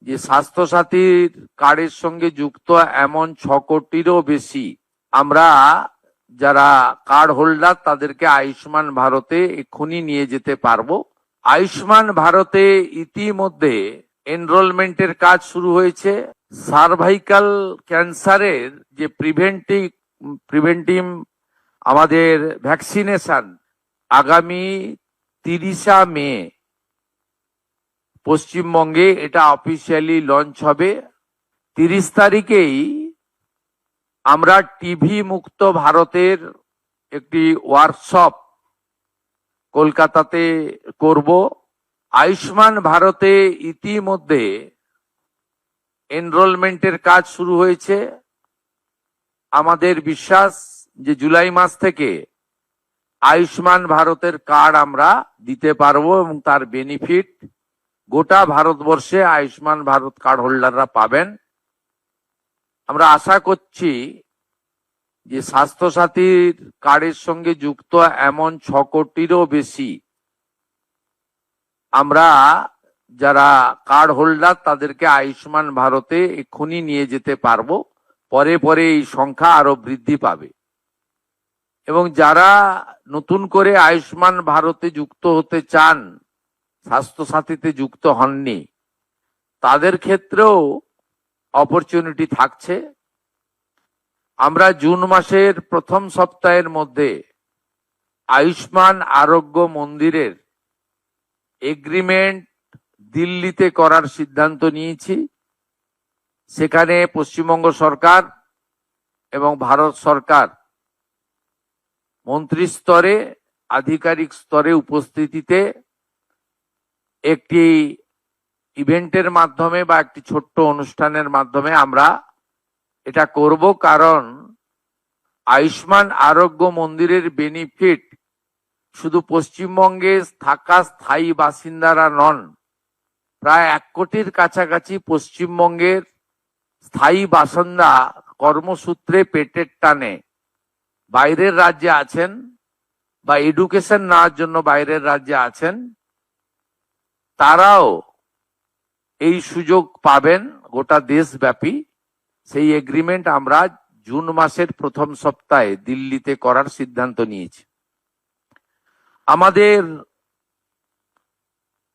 যে স্বাস্থ্যসাথীর কার্ডের সঙ্গে যুক্ত এমন 6 কোটিরও বেশি আমরা যারা কার্ড হোল্ডার তাদেরকে আয়ুষ্মান ভারতে এক্ষুনি নিয়ে যেতে পারবো। আয়ুষ্মান ভারতে ইতিমধ্যে এনরোলমেন্টের কাজ শুরু হয়েছে। সার্ভাইকাল ক্যান্সারের যে প্রিভেন্টিভ আমাদের ভ্যাকসিনেশন আগামী 30 মে পশ্চিমবঙ্গে এটা অফিসিয়ালি লঞ্চ হবে। 30 তারিখেই আমরা টিভি মুক্ত ভারতের একটি ওয়ার্কশপ কলকাতাতে করব। আয়ুষ্মান ভারতে ইতিমধ্যে এনরোলমেন্টের কাজ শুরু হয়েছে। আমাদের বিশ্বাস যে জুলাই মাস থেকে আয়ুষ্মান ভারতের কার্ড আমরা দিতে পারবো এবং তার বেনিফিট গোটা ভারতবর্ষে আয়ুষ্মান ভারত কার্ড হোল্ডাররা পাবেন। আমরা আশা করছি যে স্বাস্থ্যসাথীর কার্ডের সঙ্গে যুক্ত এমন 6 কোটিরও বেশি আমরা যারা কার্ড হোল্ডার তাদেরকে আয়ুষ্মান ভারতে এক্ষুনি নিয়ে যেতে পারবো। পরে পরে এই সংখ্যা আরো বৃদ্ধি পাবে এবং যারা নতুন করে আয়ুষ্মান ভারতে যুক্ত হতে চান, স্বাস্থ্যসাথীতে যুক্ত হননি, তাদের ক্ষেত্রেও অপরচুনিটি থাকছে। আমরা জুন মাসের প্রথম সপ্তাহের মধ্যে আয়ুষ্মান আরোগ্য মন্দিরের এগ্রিমেন্ট দিল্লিতে করার সিদ্ধান্ত নিয়েছি। সেখানে পশ্চিমবঙ্গ সরকার এবং ভারত সরকার মন্ত্রী স্তরে, আধিকারিক স্তরে উপস্থিতিতে একটি ইভেন্টের মাধ্যমে বা একটি ছোট্ট অনুষ্ঠানের মাধ্যমে আমরা এটা করব। কারণ আয়ুষ্মান আরোগ্য মন্দিরের বেনিফিট শুধু পশ্চিমবঙ্গে থাকা স্থায়ী বাসিন্দারা নন, প্রায় 1 কোটির কাছাকাছি পশ্চিমবঙ্গের স্থায়ী বাসিন্দা কর্মসূত্রে পেটের টানে বাইরের রাজ্যে আছেন বা এডুকেশন নেওয়ার জন্য বাইরের রাজ্যে আছেন, তারাও এই সুযোগ পাবেন গোটা দেশব্যাপী। সেই এগ্রিমেন্ট আমরা জুন মাসের প্রথম সপ্তাহে দিল্লিতে করার সিদ্ধান্ত নিয়েছি। আমাদের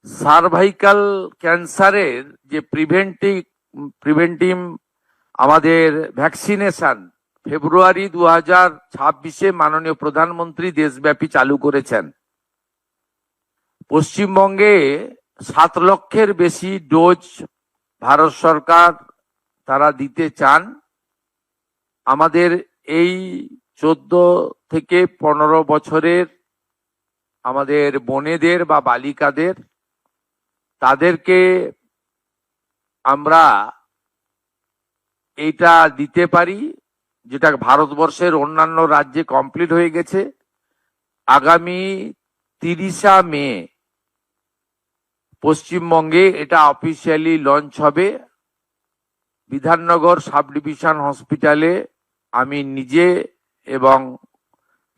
সার্ভাইকাল ক্যান্সারের যে প্রিভেন্টিভ আমাদের ভ্যাকসিনেশন ফেব্রুয়ারি 2026-এ মাননীয় প্রধানমন্ত্রী দেশব্যাপী চালু করেছেন। পশ্চিমবঙ্গে 7 লক্ষের বেশি ডোজ ভারত সরকার তারা দিতে চান। আমাদের এই 14 থেকে 15 বছরের আমাদের বোনেদের বা বালিকাদের, তাদেরকে আমরা এইটা দিতে পারি, যেটা ভারতবর্ষের অন্যান্য রাজ্যে কমপ্লিট হয়ে গেছে। আগামী 30 মে পশ্চিমবঙ্গে এটা অফিসিয়ালি লঞ্চ হবে। বিধাননগর সাব ডিভিশন হসপিটালে আমি নিজে এবং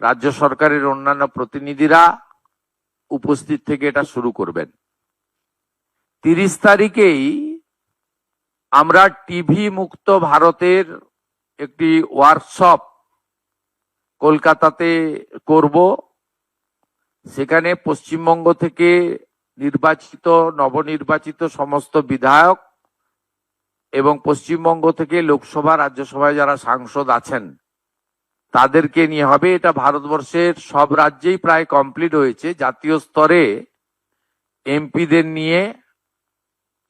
রাজ্য সরকারের অন্যান্য প্রতিনিধিরা উপস্থিত থেকে এটা শুরু করবেন। 30 তারিখেই আমরা টিভি মুক্ত ভারতের একটি ওয়ার্কশপ কলকাতাতে করব। সেখানে পশ্চিমবঙ্গ থেকে নবনির্বাচিত সমস্ত বিধায়ক এবং পশ্চিমবঙ্গ থেকে লোকসভা, রাজ্যসভায় যারা সাংসদ আছেন তাদেরকে নিয়ে হবে। এটা ভারতবর্ষের সব রাজ্যেই প্রায় কমপ্লিট হয়েছে। জাতীয় স্তরে এমপিদের নিয়ে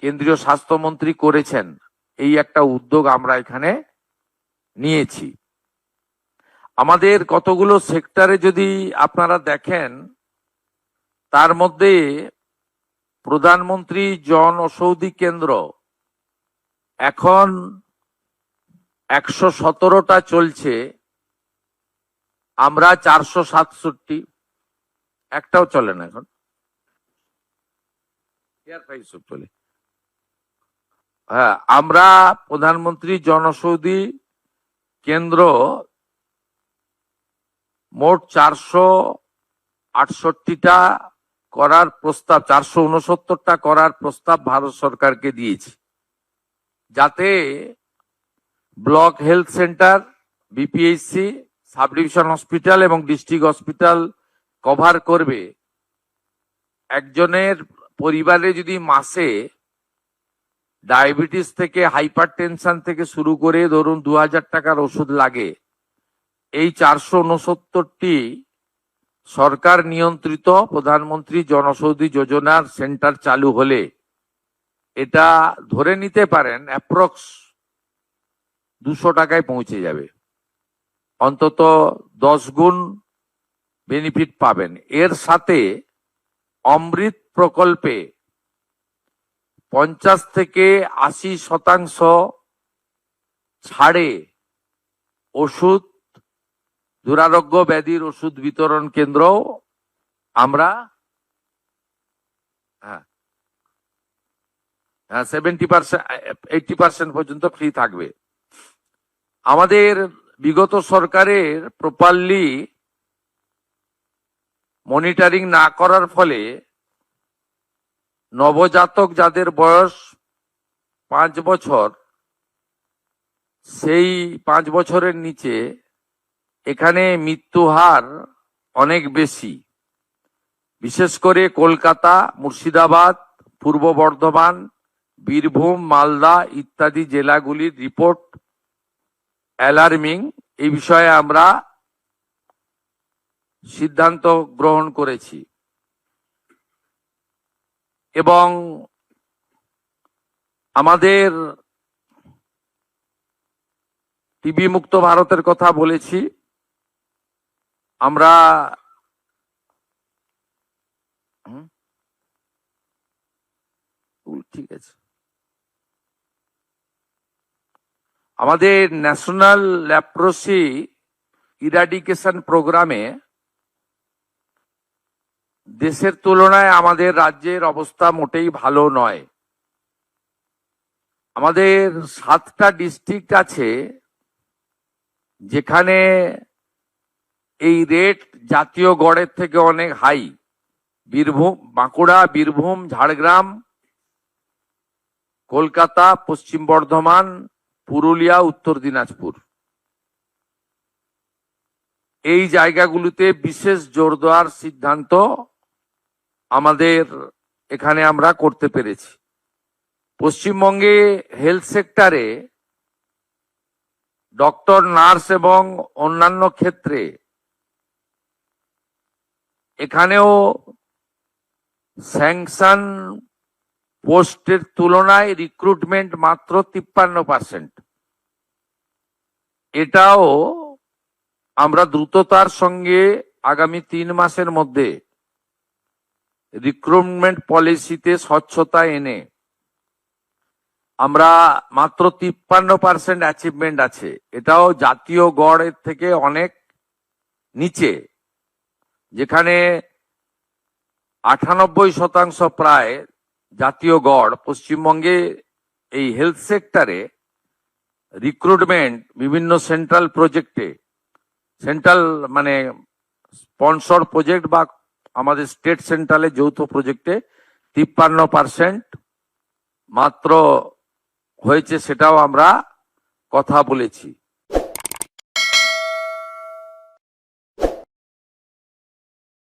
কেন্দ্রীয় স্বাস্থ্যমন্ত্রী করেছেন। এই একটা উদ্যোগ আমরা এখানে নিয়েছি। আমাদের কতগুলো সেক্টরে যদি আপনারা দেখেন, তার মধ্যে প্রধানমন্ত্রী জন ঔষধি কেন্দ্র এখন 117টা চলছে। আমরা 467, একটাও চলে না এখন, চলে। হ্যাঁ, আমরা প্রধানমন্ত্রী জনঔষধি কেন্দ্র মোট 468টা করার প্রস্তাব, 469টা করার প্রস্তাব ভারত সরকারকে দিয়েছি। যাতে block health centre, BPHC, sub division hospital এবং ডিস্ট্রিক্ট হসপিটাল কভার করবে। একজনের পরিবারে যদি মাসে ডায়াবেটিস থেকে হাইপার টেনশন থেকে শুরু করে ধরুন 2000 টাকার ওষুধ লাগে, এই 469টি সরকার নিয়ন্ত্রিত প্রধানমন্ত্রী জনঔষধি যোজনার সেন্টার চালু হলে এটা ধরে নিতে পারেন অ্যাপ্রক্স 200 টাকায় পৌঁছে যাবে, অন্তত 10 গুণ বেনিফিট পাবেন। এর সাথে অমৃত প্রকল্পে 50 থেকে 80% ছাড়ে ওষুধ, দুরারোগ্য ব্যাধির ওষুধ বিতরণ কেন্দ্র আমরা 70%, 80% পর্যন্ত ফ্রি থাকবে। আমাদের বিগত সরকারের প্রপারলি মনিটরিং না করার ফলে নবজাতক যাদের বয়স 5 বছর, সেই 5 বছরের নিচে এখানে মৃত্যু হার অনেক বেশি। বিশেষ করে কলকাতা, মুর্শিদাবাদ, পূর্ব বর্ধমান, বীরভূম, মালদা ইত্যাদি জেলাগুলির রিপোর্ট অ্যালার্মিং। এই বিষয়ে আমরা সিদ্ধান্ত গ্রহণ করেছি এবং আমাদের টিবি মুক্ত ভারতের কথা বলেছি। আমরা ঠিক আছে, আমাদের ন্যাশনাল ল্যাপ্রোসি ইরাডিকেশন প্রোগ্রামে দেশের তুলনায় আমাদের রাজ্যের অবস্থা মোটেই ভালো নয়। আমাদের 7টা ডিস্ট্রিক্ট আছে যেখানে এই রেট জাতীয় গড়ের থেকে অনেক হাই। বীরভূম, বাঁকুড়া, বীরভূম, ঝাড়গ্রাম, কলকাতা, পশ্চিম বর্ধমান, পুরুলিয়া, উত্তর দিনাজপুর, এই জায়গাগুলোতে বিশেষ জোর দেওয়ার সিদ্ধান্ত আমাদের এখানে আমরা করতে পেরেছি। পশ্চিমবঙ্গে হেলথ সেক্টরে ডক্টর, নার্স এবং অন্যান্য ক্ষেত্রে এখানেও স্যাংশন পোস্টের তুলনায় রিক্রুটমেন্ট মাত্র 53%। এটাও আমরা দ্রুততার সঙ্গে আগামী 3 মাসের মধ্যে রিক্রুটমেন্ট পলিসিতে স্বচ্ছতা এনে আমরা মাত্র 53% অ্যাচিভমেন্ট আছে। এটাও জাতীয় গড়ের থেকে অনেক নিচে, যেখানে 98% প্রায় জাতীয় গড়। পশ্চিমবঙ্গে এই হেলথ সেক্টরে রিক্রুটমেন্ট বিভিন্ন সেন্ট্রাল প্রজেক্টে, সেন্ট্রাল মানে স্পন্সর প্রজেক্ট বা আমাদের স্টেট সেন্ট্রালের যৌথ প্রজেক্টে 53% মাত্র হয়েছে, সেটাও আমরা কথা বলেছি।